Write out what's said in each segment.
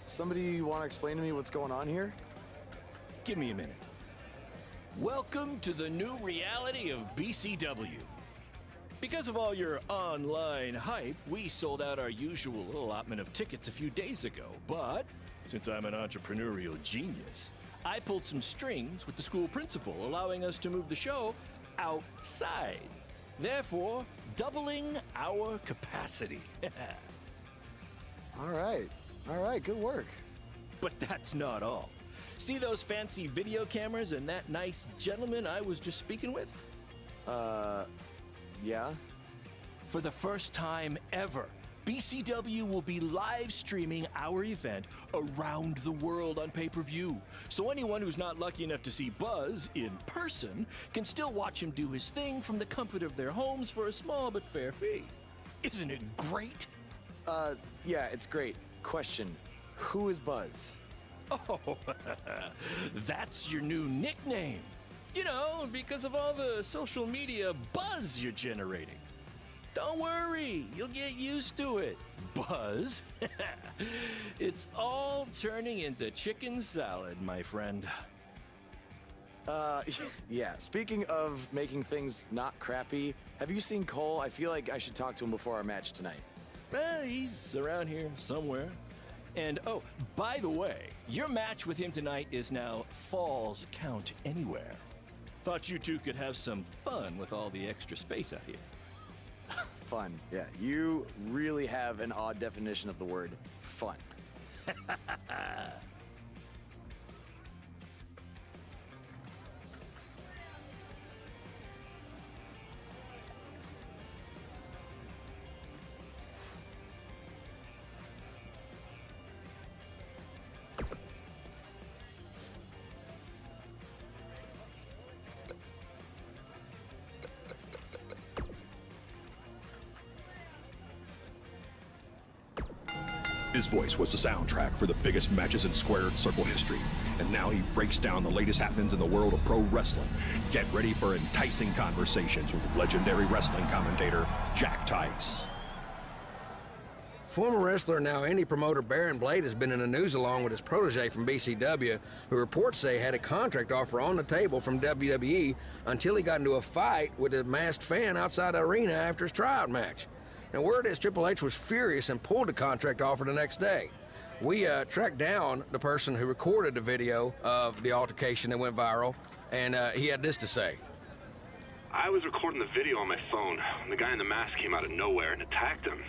Somebody want to explain to me what's going on here? Give me a minute. Welcome to the new reality of BCW. Because of all your online hype, we sold out our usual allotment of tickets a few days ago. But since I'm an entrepreneurial genius, I pulled some strings with the school principal, allowing us to move the show outside, therefore doubling our capacity. All right, good work. But that's not all. See those fancy video cameras and that nice gentleman I was just speaking with? Yeah? For the first time ever, BCW will be live streaming our event around the world on pay-per-view. So anyone who's not lucky enough to see Buzz in person can still watch him do his thing from the comfort of their homes for a small but fair fee. Isn't it great? Yeah, it's great. Question, who is Buzz? Oh, that's your new nickname. You know, because of all the social media buzz you're generating. Don't worry, you'll get used to it. Buzz? It's all turning into chicken salad, my friend. Yeah, speaking of making things not crappy, have you seen Cole? I feel like I should talk to him before our match tonight. He's around here somewhere. And oh, by the way, your match with him tonight is now Falls Count Anywhere. Thought you two could have some fun with all the extra space out here. Fun, yeah. You really have an odd definition of the word fun. His voice was the soundtrack for the biggest matches in squared circle history, and now he breaks down the latest happenings in the world of pro wrestling. Get ready for enticing conversations with legendary wrestling commentator Jack Tice. Former wrestler and now indie promoter Baron Blade has been in the news along with his protege from BCW, who reports say had a contract offer on the table from WWE until he got into a fight with a masked fan outside the arena after his tryout match. Now, word is Triple H was furious and pulled the contract offer the next day. We tracked down the person who recorded the video of the altercation that went viral, and he had this to say. I was recording the video on my phone when the guy in the mask came out of nowhere and attacked him.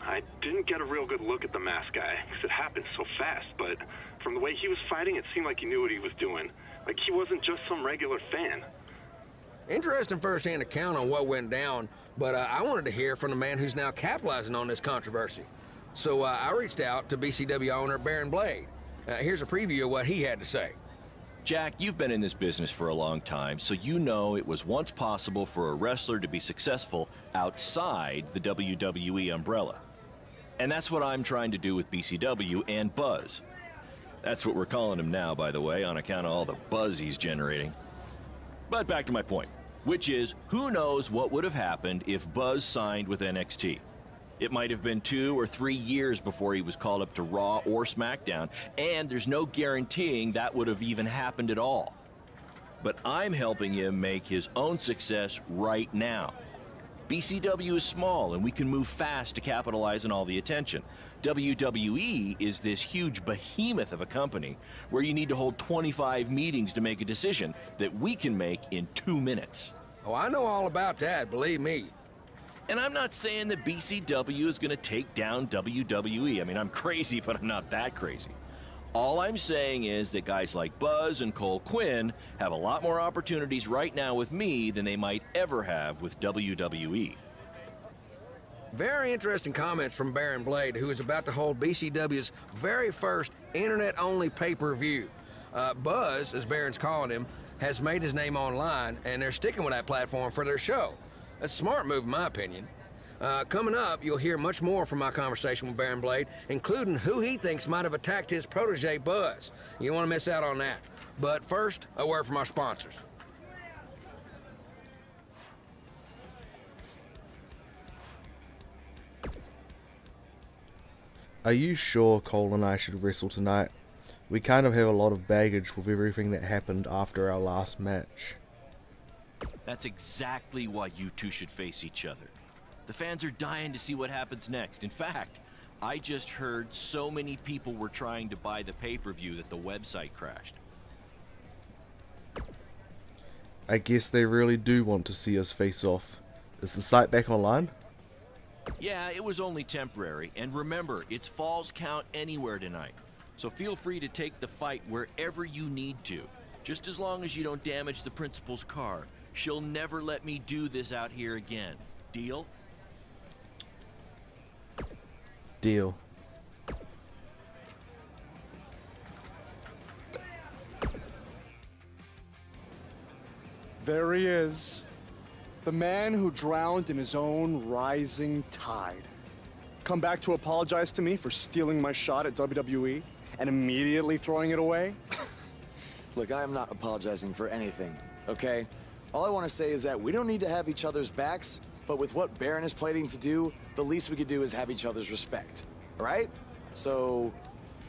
I didn't get a real good look at the masked guy, because it happened so fast, but from the way he was fighting, it seemed like he knew what he was doing. Like he wasn't just some regular fan. Interesting first-hand account on what went down, but I wanted to hear from the man who's now capitalizing on this controversy. So I reached out to BCW owner Baron Blade. Here's a preview of what he had to say. Jack, you've been in this business for a long time, so you know it was once possible for a wrestler to be successful outside the WWE umbrella. And that's what I'm trying to do with BCW and Buzz. That's what we're calling him now, by the way, on account of all the buzz he's generating. But back to my point, which is, who knows what would have happened if Buzz signed with NXT? It might have been 2 or 3 years before he was called up to Raw or SmackDown, and there's no guaranteeing that would have even happened at all. But I'm helping him make his own success right now. BCW is small, and we can move fast to capitalize on all the attention. WWE is this huge behemoth of a company where you need to hold 25 meetings to make a decision that we can make in 2 minutes. Oh, I know all about that, believe me. And I'm not saying that BCW is going to take down WWE. I mean, I'm crazy, but I'm not that crazy. All I'm saying is that guys like Buzz and Cole Quinn have a lot more opportunities right now with me than they might ever have with WWE. Very interesting comments from Baron Blade, who is about to hold BCW's very first internet-only pay-per-view. Buzz, as Baron's calling him, has made his name online, and they're sticking with that platform for their show. That's a smart move, in my opinion. Coming up, you'll hear much more from my conversation with Baron Blade, including who he thinks might have attacked his protege, Buzz. You don't want to miss out on that. But first, a word from our sponsors. Are you sure Cole and I should wrestle tonight? We kind of have a lot of baggage with everything that happened after our last match. That's exactly why you two should face each other. The fans are dying to see what happens next. In fact, I just heard so many people were trying to buy the pay-per-view that the website crashed. I guess they really do want to see us face off. Is the site back online? Yeah, it was only temporary. And remember, it's Falls Count Anywhere tonight. So feel free to take the fight wherever you need to. Just as long as you don't damage the principal's car. She'll never let me do this out here again. Deal? Deal. There he is. The man who drowned in his own rising tide. Come back to apologize to me for stealing my shot at WWE and immediately throwing it away? Look, I am not apologizing for anything, okay? All I want to say is that we don't need to have each other's backs, but with what Baron is planning to do, the least we could do is have each other's respect, all right? So,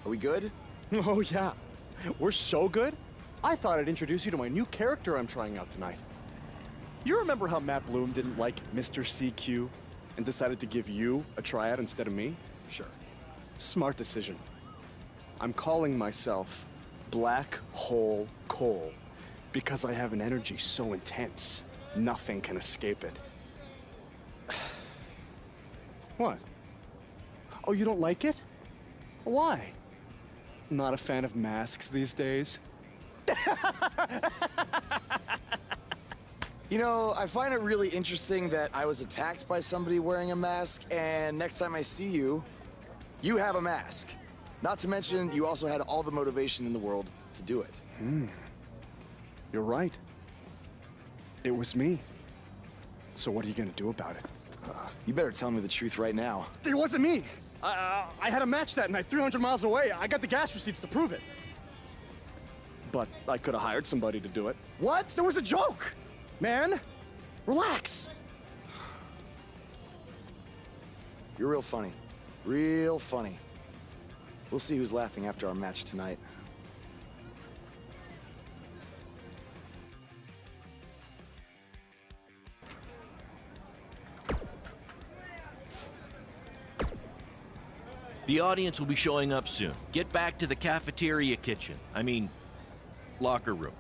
are we good? Oh yeah, we're so good. I thought I'd introduce you to my new character I'm trying out tonight. You remember how Matt Bloom didn't like Mr. CQ and decided to give you a tryout instead of me? Sure. Smart decision. I'm calling myself Black Hole Cole because I have an energy so intense, nothing can escape it. What? Oh, you don't like it? Why? Not a fan of masks these days? You know, I find it really interesting that I was attacked by somebody wearing a mask, and next time I see you, you have a mask. Not to mention, you also had all the motivation in the world to do it. You're right. It was me. So what are you gonna do about it? You better tell me the truth right now. It wasn't me! I had a match that night 300 miles away. I got the gas receipts to prove it. But I could have hired somebody to do it. What? It was a joke! Man, relax. You're real funny. Real funny. We'll see who's laughing after our match tonight. The audience will be showing up soon. Get back to the cafeteria kitchen. I mean, locker room.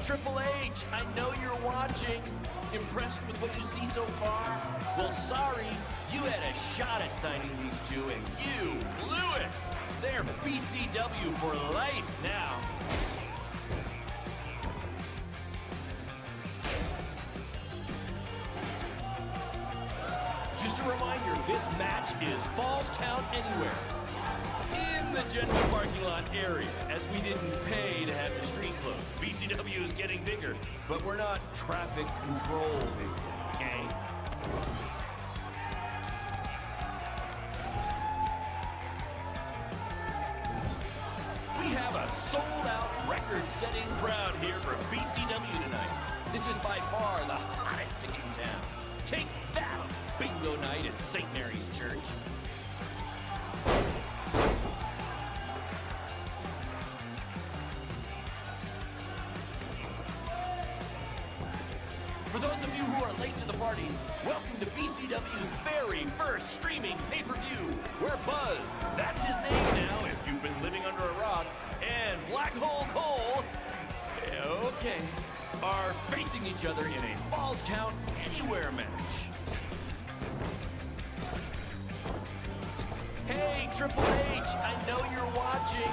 Triple H, I know you're watching. Impressed with what you see so far? Well, sorry, you had a shot at signing these two, and you blew it. They're BCW for life now. Just a reminder, this match is Falls Count Anywhere. In the general parking lot area, as we didn't pay to have the street closed. BCW is getting bigger, but we're not traffic control big, okay? We have a sold-out, record-setting crowd here for BCW tonight. This is by far the hottest ticket in town. Take that, bingo night at St. Mary's Church. For those of you who are late to the party, welcome to BCW's very first streaming pay-per-view, where Buzz, that's his name now if you've been living under a rock, and Black Hole Cole, okay, are facing each other in a Falls Count Anywhere match. Hey, Triple H, I know you're watching.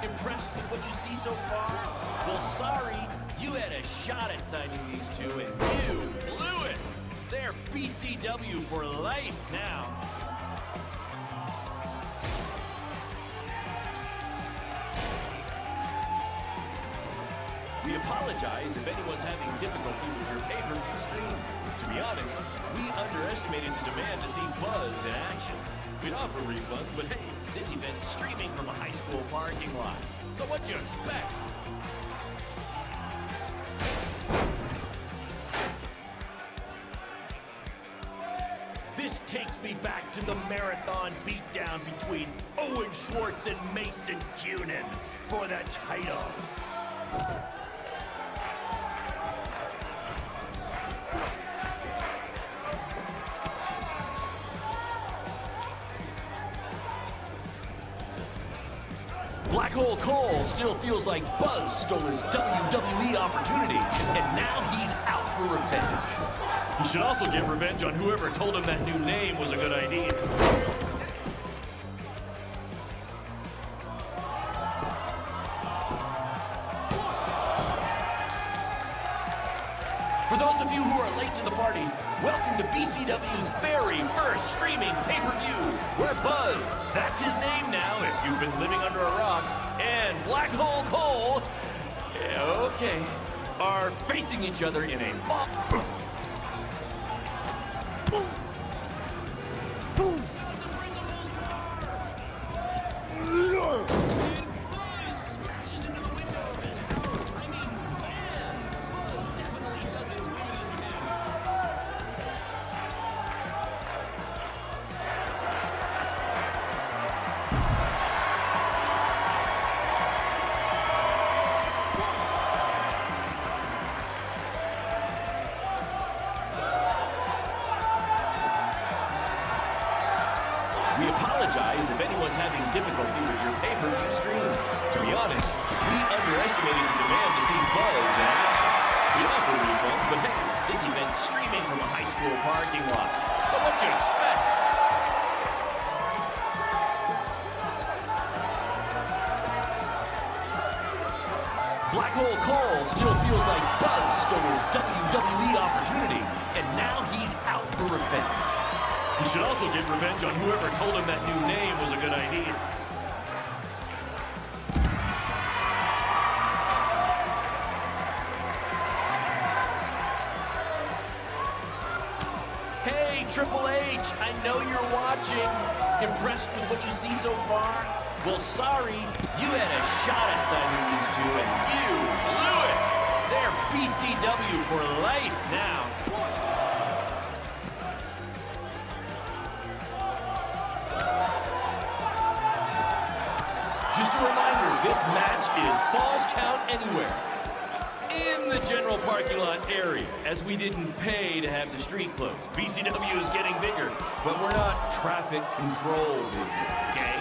Impressed with what you see so far? Well, sorry, you had a shot at signing these two, and you blew it. They're BCW for life now. We apologize if anyone's having difficulty with your pay-per-view stream. To be honest, we underestimated the demand to see Buzz in action. We'd offer refunds, but hey, this event's streaming from a high school parking lot. So what'd you expect? This takes me back to the marathon beatdown between Owen Schwartz and Mason Cunin for the title. Black Hole Cole still feels like Buzz stole his WWE opportunity, and now he's out for revenge. He should also get revenge on whoever told him that new name was a good idea. For those of you who are late to the party, welcome to BCW's very first streaming pay-per-view, where Buzz, that's his name now if you've been living under a rock, and Black Hole Cole, okay, are facing each other in a We apologize if anyone's having difficulty with your pay-per-view stream. To be honest, we underestimated the demand to see Buzz in action. We offer refunds, but hey, this event's streaming from a high school parking lot. So what'd you expect? Black Hole Cole still feels like Buzz stole his WWE opportunity, and now he's out for revenge. He should also get revenge on whoever told him that new name was a good idea. Hey, Triple H, I know you're watching. Impressed with what you see so far? Well, sorry, you had a shot at signing these two, and you blew it. They're BCW for life now. Just a reminder, this match is Falls Count Anywhere. In the general parking lot area, as we didn't pay to have the street closed. BCW is getting bigger, but we're not traffic control bigger, okay?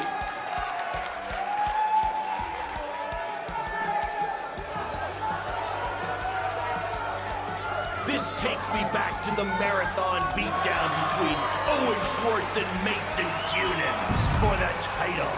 This takes me back to the marathon beatdown between Owen Schwartz and Mason Cunin for the title.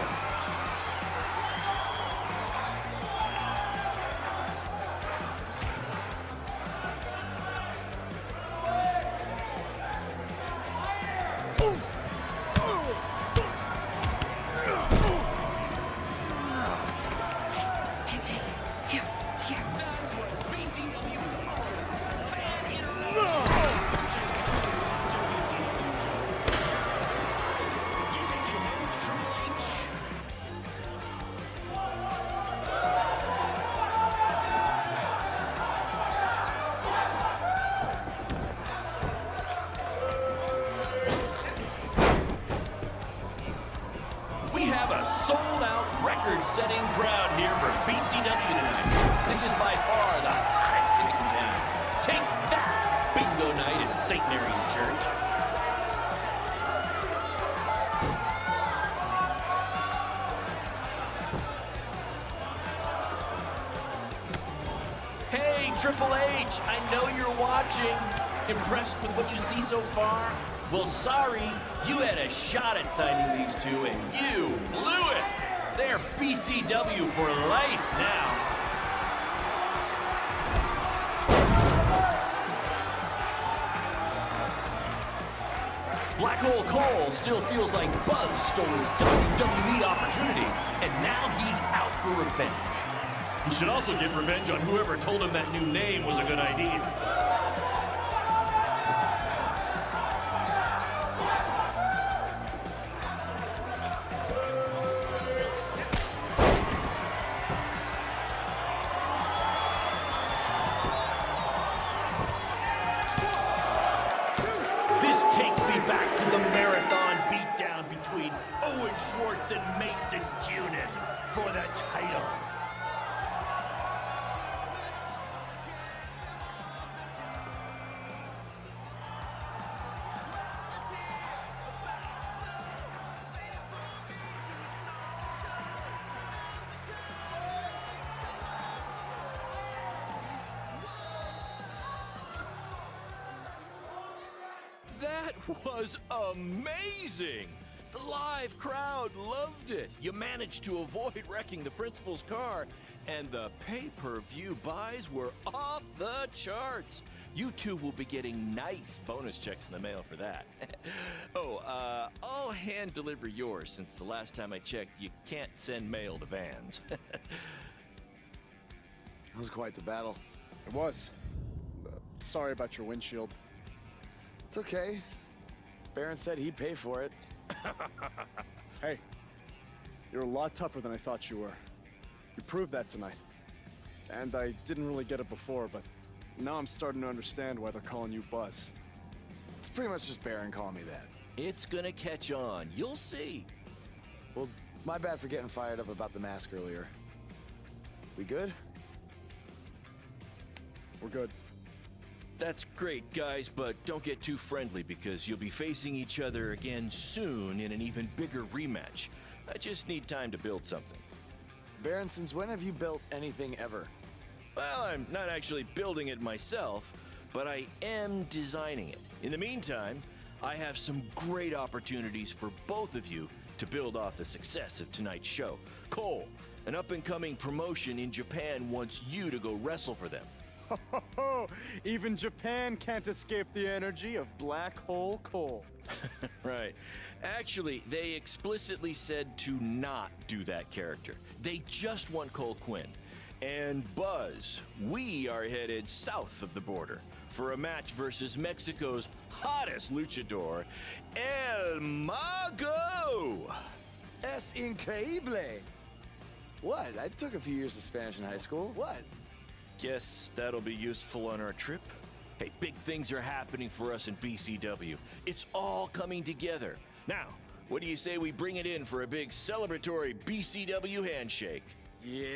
Record-setting crowd here for BCW tonight. This is by far the hottest thing in town. Take that, bingo night at St. Mary's Church. Hey, Triple H, I know you're watching. Impressed with what you see so far? Well, sorry, you had a shot at signing these two, and you blew it. They're BCW for life now. Black Hole Cole still feels like Buzz stole his WWE opportunity, and now he's out for revenge. He should also get revenge on whoever told him that new name was a good idea. Takes me back to the marathon beatdown between Owen Schwartz and Mason Cunin for the title. That was amazing! The live crowd loved it. You managed to avoid wrecking the principal's car, and the pay-per-view buys were off the charts. You two will be getting nice bonus checks in the mail for that. I'll hand deliver yours since the last time I checked, you can't send mail to vans. That was quite the battle. It was. Sorry about your windshield. It's okay. Baron said he'd pay for it. Hey, you're a lot tougher than I thought you were. You proved that tonight. And I didn't really get it before, but now I'm starting to understand why they're calling you Buzz. It's pretty much just Baron calling me that. It's gonna catch on. You'll see. Well, my bad for getting fired up about the mask earlier. We good? We're good. That's great, guys, but don't get too friendly because you'll be facing each other again soon in an even bigger rematch. I just need time to build something. Baron, since when have you built anything ever? Well, I'm not actually building it myself, but I am designing it. In the meantime, I have some great opportunities for both of you to build off the success of tonight's show. Cole, an up-and-coming promotion in Japan wants you to go wrestle for them. Even Japan can't escape the energy of Black Hole Cole. Right. Actually, they explicitly said to not do that character. They just want Cole Quinn. And Buzz, we are headed south of the border for a match versus Mexico's hottest luchador, El Mago! Es increíble! What? I took a few years of Spanish in high school. What? Guess that'll be useful on our trip. Hey, big things are happening for us in BCW. It's all coming together. Now, what do you say we bring it in for a big celebratory BCW handshake? Yeah.